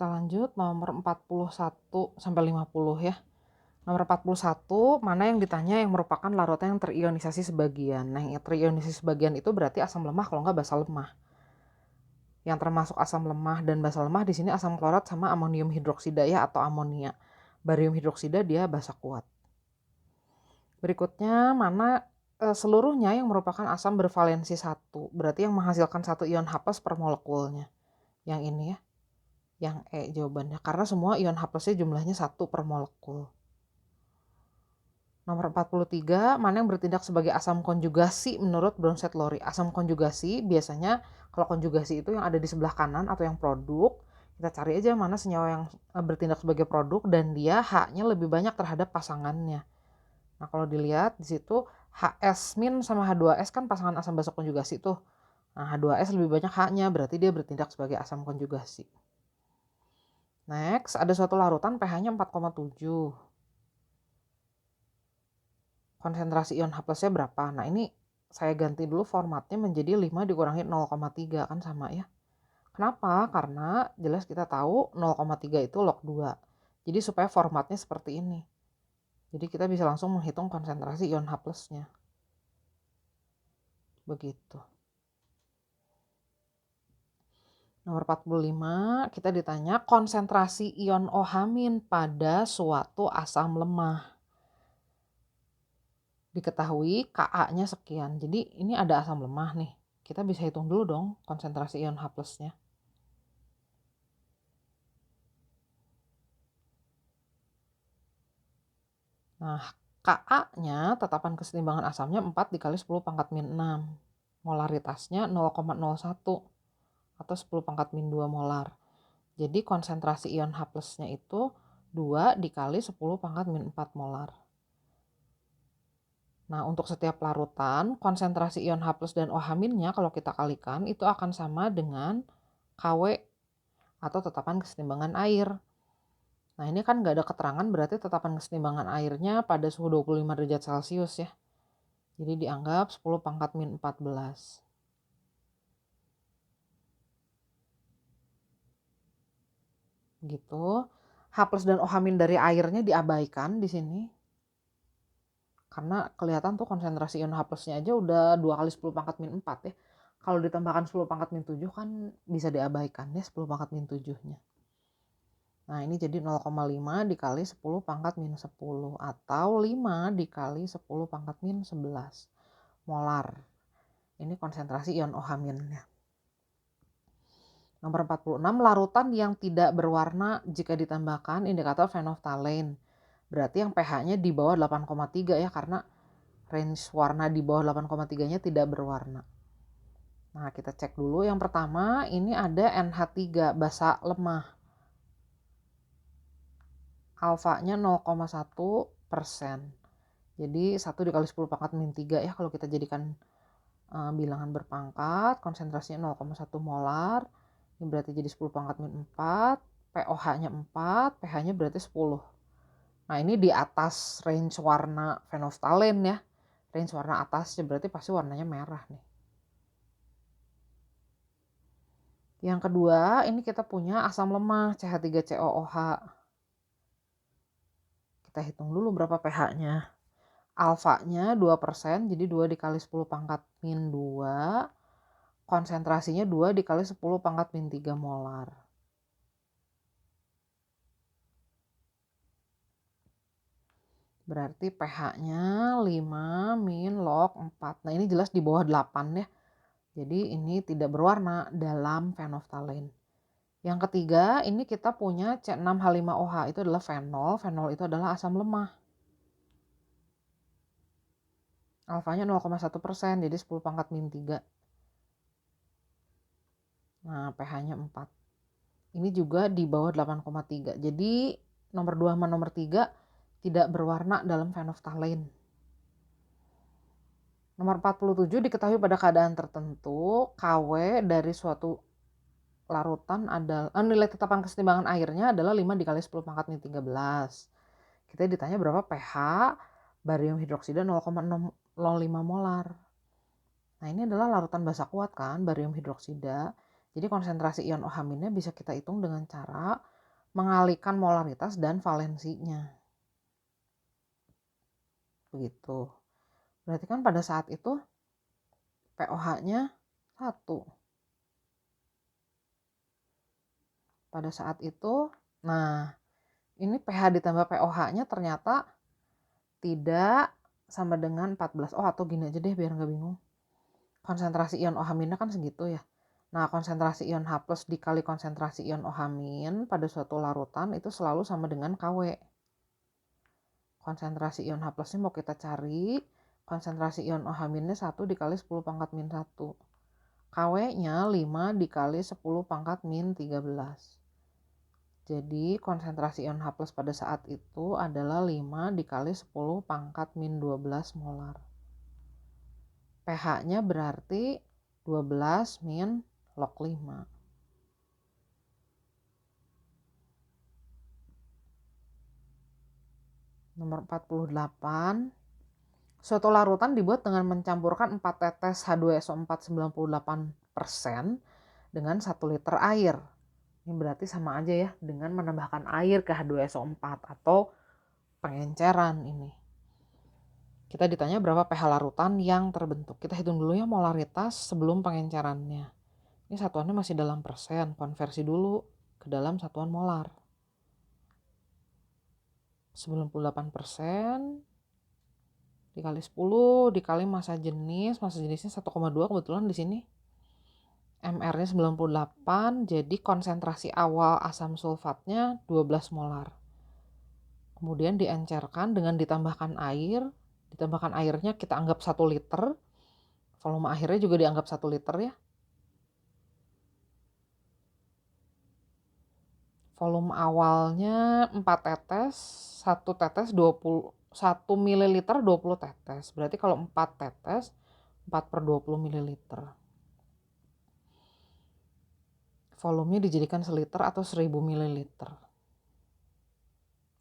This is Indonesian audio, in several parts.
Kita lanjut nomor 41 sampai 50 ya. Nomor 41, mana yang ditanya yang merupakan larutan yang terionisasi sebagian. Nah, yang terionisasi sebagian itu berarti asam lemah kalau nggak basa lemah. Yang termasuk asam lemah dan basa lemah di sini asam klorat sama amonium hidroksida ya atau amonia. Barium hidroksida dia basa kuat. Berikutnya mana seluruhnya yang merupakan asam bervalensi 1. Berarti yang menghasilkan 1 ion H+ per molekulnya. Yang ini ya. Yang E jawabannya. Karena semua ion H+nya jumlahnya 1 per molekul. Nomor 43, mana yang bertindak sebagai asam konjugasi menurut Bronsted-Lowry. Asam konjugasi biasanya kalau konjugasi itu yang ada di sebelah kanan atau yang produk. Kita cari aja mana senyawa yang bertindak sebagai produk dan dia H-nya lebih banyak terhadap pasangannya. Nah, kalau dilihat di situ HS- sama H2S kan pasangan asam basa konjugasi tuh. Nah, H2S lebih banyak H-nya, berarti dia bertindak sebagai asam konjugasi. Next, ada suatu larutan pH-nya 4,7. Konsentrasi ion H+-nya berapa? Nah, ini saya ganti dulu formatnya menjadi 5 dikurangi 0,3 kan sama ya. Kenapa? Karena jelas kita tahu 0,3 itu log 2. Jadi supaya formatnya seperti ini. Jadi kita bisa langsung menghitung konsentrasi ion H+-nya. Begitu. Nomor 45, kita ditanya konsentrasi ion OH- pada suatu asam lemah. Diketahui Ka-nya sekian. Jadi ini ada asam lemah nih. Kita bisa hitung dulu dong konsentrasi ion H+-nya. Nah, Ka-nya tetapan kesetimbangan asamnya 4 dikali 10 pangkat min 6. Molaritasnya 0,01 atau 10 pangkat min 2 molar. Jadi konsentrasi ion H+-nya itu 2 dikali 10 pangkat min 4 molar. Nah, untuk setiap larutan, konsentrasi ion H+ dan OH-nya kalau kita kalikan itu akan sama dengan Kw atau tetapan kesetimbangan air. Nah, ini kan nggak ada keterangan berarti tetapan kesetimbangan airnya pada suhu 25 derajat Celcius ya. Jadi dianggap 10 pangkat min 14. Gitu. H+ dan OH- dari airnya diabaikan di sini. Karena kelihatan tuh konsentrasi ion H+-nya aja udah 2 kali 10 pangkat min 4 ya. Kalau ditambahkan 10 pangkat min 7 kan bisa diabaikan ya 10 pangkat min 7-nya. Nah, ini jadi 0,5 dikali 10 pangkat min 10 atau 5 dikali 10 pangkat min 11 molar. Ini konsentrasi ion OH-nya. Nomor 46, larutan yang tidak berwarna jika ditambahkan indikator phenolphthalein. Berarti yang pH-nya di bawah 8,3 ya, karena range warna di bawah 8,3-nya tidak berwarna. Nah, kita cek dulu. Yang pertama, ini ada NH3, basa lemah. Alfanya 0,1%. Jadi 1 dikali 10 pangkat min 3 ya kalau kita jadikan bilangan berpangkat. Konsentrasinya 0,1 molar. Ini berarti jadi 10 pangkat min 4. POH-nya 4, pH-nya berarti 10. Nah, ini di atas range warna phenolphthalein ya. Range warna atasnya berarti pasti warnanya merah nih. Yang kedua, ini kita punya asam lemah CH3COOH. Kita hitung dulu berapa pH-nya. Alfanya 2%, jadi 2 dikali 10 pangkat min 2. Konsentrasinya 2 dikali 10 pangkat min 3 molar. Berarti pH-nya 5 min log 4. Nah, ini jelas di bawah 8 ya. Jadi ini tidak berwarna dalam phenolphthalein. Yang ketiga, ini kita punya C6H5OH, itu adalah fenol. Fenol itu adalah asam lemah. Alfanya 0,1%, jadi 10 pangkat min 3. Nah, pH-nya 4. Ini juga di bawah 8,3. Jadi nomor 2 sama nomor 3 tidak berwarna dalam phenolphthalein. Nomor 47, diketahui pada keadaan tertentu Kw dari suatu larutan adalah nilai tetapan kesetimbangan airnya adalah 5 dikali 10 pangkat min 13. Kita ditanya berapa pH barium hidroksida 0,005 molar. Nah, ini adalah larutan basa kuat kan, barium hidroksida. Jadi konsentrasi ion OH- bisa kita hitung dengan cara mengalihkan molaritas dan valensinya. Begitu. Berarti kan pada saat itu pOH-nya 1. Pada saat itu, nah ini pH ditambah pOH-nya ternyata tidak sama dengan 14. Oh, atau gini aja deh biar nggak bingung. Konsentrasi ion OH- kan segitu ya. Nah, konsentrasi ion H+ dikali konsentrasi ion OH- pada suatu larutan itu selalu sama dengan Kw. Konsentrasi ion H+ ini mau kita cari, konsentrasi ion OH- 1 dikali 10 pangkat min 1. Kw-nya 5 dikali 10 pangkat min 13. Jadi konsentrasi ion H+ pada saat itu adalah 5 dikali 10 pangkat min 12 molar. pH-nya berarti 12 min log 5. Nomor 48. Suatu larutan dibuat dengan mencampurkan 4 tetes H2SO4 98% dengan 1 liter air. Ini berarti sama aja ya dengan menambahkan air ke H2SO4 atau pengenceran ini. Kita ditanya berapa pH larutan yang terbentuk. Kita hitung dulu ya molaritas sebelum pengencerannya. Ini satuannya masih dalam persen, konversi dulu ke dalam satuan molar. 98% dikali 10 dikali massa jenisnya 1,2 kebetulan di sini. MR-nya 98, jadi konsentrasi awal asam sulfatnya 12 molar. Kemudian diencerkan dengan ditambahkan air. Ditambahkan airnya kita anggap 1 liter. Volume akhirnya juga dianggap 1 liter ya. Volume awalnya 4 tetes, 1 tetes 1 ml 20 tetes. Berarti kalau 4 tetes, 4 per 20 ml. Volumenya dijadikan seliter atau 1000 ml.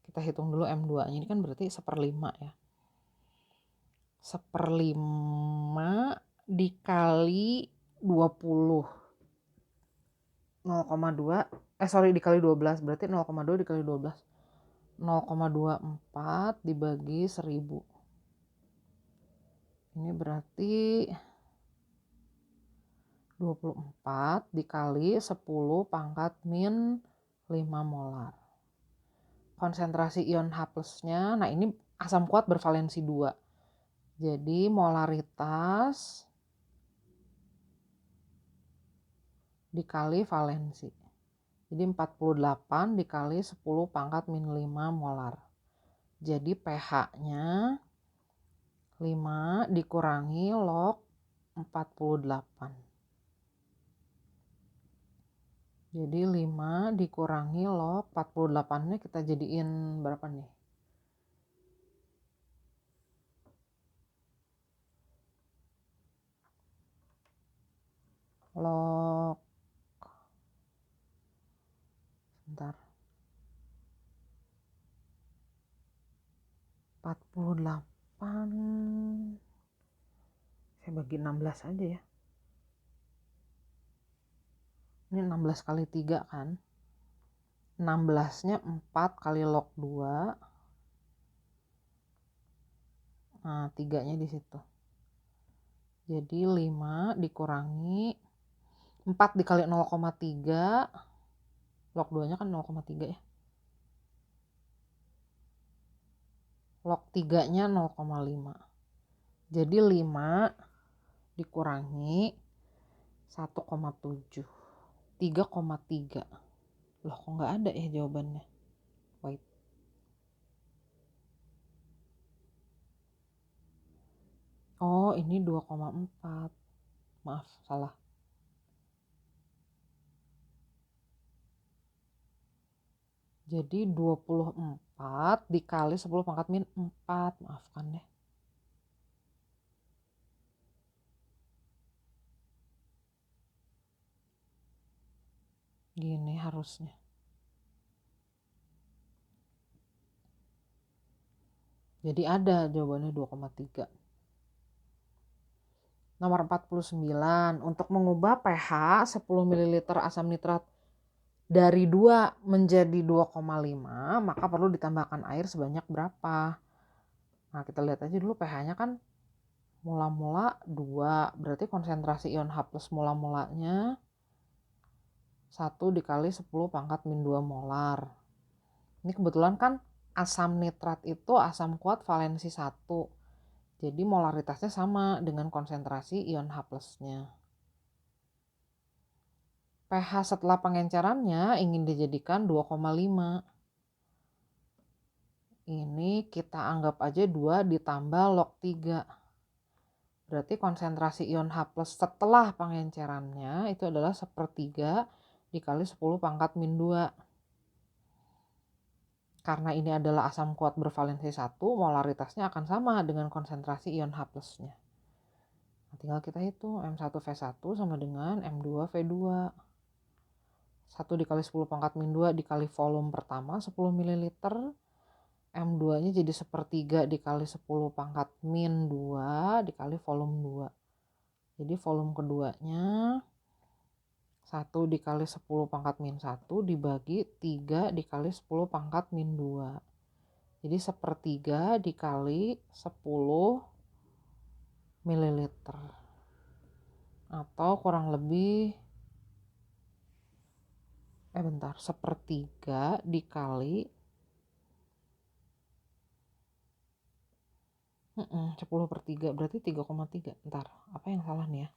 Kita hitung dulu M2-nya, ini kan berarti 1/5 ya. 1/5 dikali 20. 0,2 dikali 12 berarti 0,2 dikali 12 0,24 dibagi 1000. Ini berarti 24 dikali 10 pangkat min 5 molar. Konsentrasi ion H+-nya, nah ini asam kuat bervalensi 2. Jadi molaritas dikali valensi. Jadi 48 dikali 10 pangkat min 5 molar. Jadi pH-nya 5 dikurangi log 48. Jadi 5 dikurangi log 48-nya kita jadiin berapa nih? Log sebentar. 48 saya bagi 16 aja ya. Ini 16 kali 3 kan. 16-nya 4 kali log 2. Nah, 3-nya di situ. Jadi 5 dikurangi 4 dikali 0,3. Log 2-nya kan 0,3 ya. Log 3-nya 0,5. Jadi 5 dikurangi 1,7. 3,3. Loh, kok nggak ada ya jawabannya? Wait. Oh, ini 2,4. Maaf, salah. Jadi 24 dikali 10 pangkat min 4. Maafkan deh. Gini harusnya. Jadi ada jawabannya 2,3. Nomor 49, untuk mengubah pH 10 ml asam nitrat dari 2 menjadi 2,5, maka perlu ditambahkan air sebanyak berapa? Nah, kita lihat aja dulu pH-nya kan mula-mula 2, berarti konsentrasi ion H+ mula-mulanya 1 dikali 10 pangkat min 2 molar. Ini kebetulan kan asam nitrat itu asam kuat valensi 1. Jadi molaritasnya sama dengan konsentrasi ion H+-nya. pH setelah pengencerannya ingin dijadikan 2,5. Ini kita anggap aja 2 ditambah log 3. Berarti konsentrasi ion H+ setelah pengencerannya itu adalah 1/3 dikali 10 pangkat min 2. Karena ini adalah asam kuat bervalensi 1, molaritasnya akan sama dengan konsentrasi ion H+-nya. Nah, tinggal kita hitung M1V1 sama dengan M2V2. 1 dikali 10 pangkat min 2 dikali volume pertama 10 ml. M2-nya jadi 1/3 dikali 10 pangkat min 2 dikali volume 2. Jadi volume keduanya 1 dikali 10 pangkat min 1 dibagi 3 dikali 10 pangkat min 2. Jadi 1/3 dikali 10 ml. Atau kurang lebih 1/3 dikali 10/3 berarti 3,3. Ntar, apa yang salah nih ya?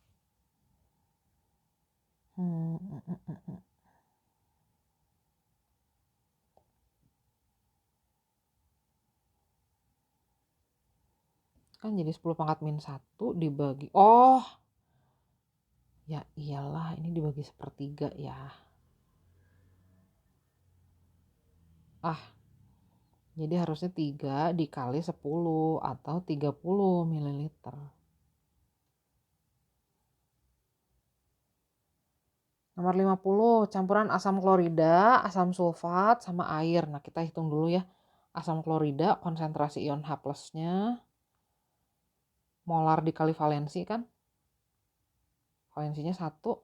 Kan jadi 10 pangkat min 1 dibagi, oh ya iyalah, ini dibagi 1/3 ya. Jadi harusnya 3 dikali 10 atau 30 ml. Nomor 50, campuran asam klorida, asam sulfat, sama air. Nah, kita hitung dulu ya. Asam klorida, konsentrasi ion H+-nya, molar dikali valensi kan. Valensinya 1.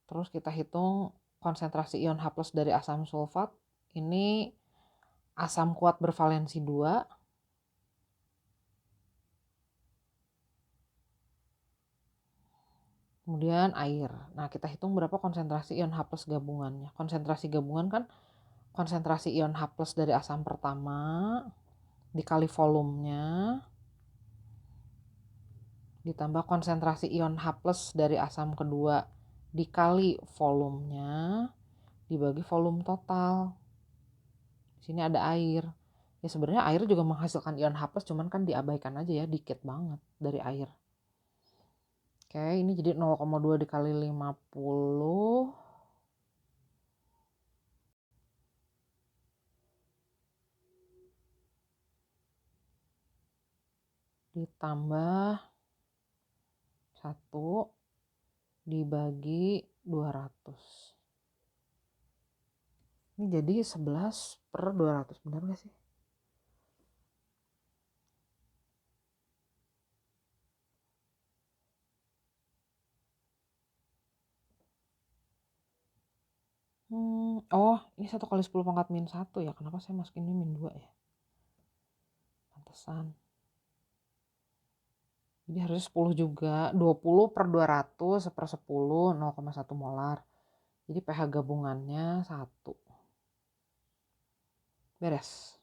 Terus kita hitung konsentrasi ion H+ dari asam sulfat. Ini asam kuat bervalensi 2. Kemudian air. Nah, kita hitung berapa konsentrasi ion H+ gabungannya. Konsentrasi gabungan kan konsentrasi ion H+ dari asam pertama dikali volumenya ditambah konsentrasi ion H+ dari asam kedua dikali volumenya dibagi volume total. Di sini ada air. Ya sebenarnya air juga menghasilkan ion H+, cuman kan diabaikan aja ya, dikit banget dari air. Oke, ini jadi 0,2 dikali 50 ditambah 1 dibagi 200. Ini jadi 11/200, benar gak sih? Oh, ini 1 kali 10 pangkat min 1 ya. Kenapa saya masukin ini min 2 ya? Pantesan. Jadi harusnya 10 juga. 20/200, 1/10, 0,1 molar. Jadi pH gabungannya 1. Beres.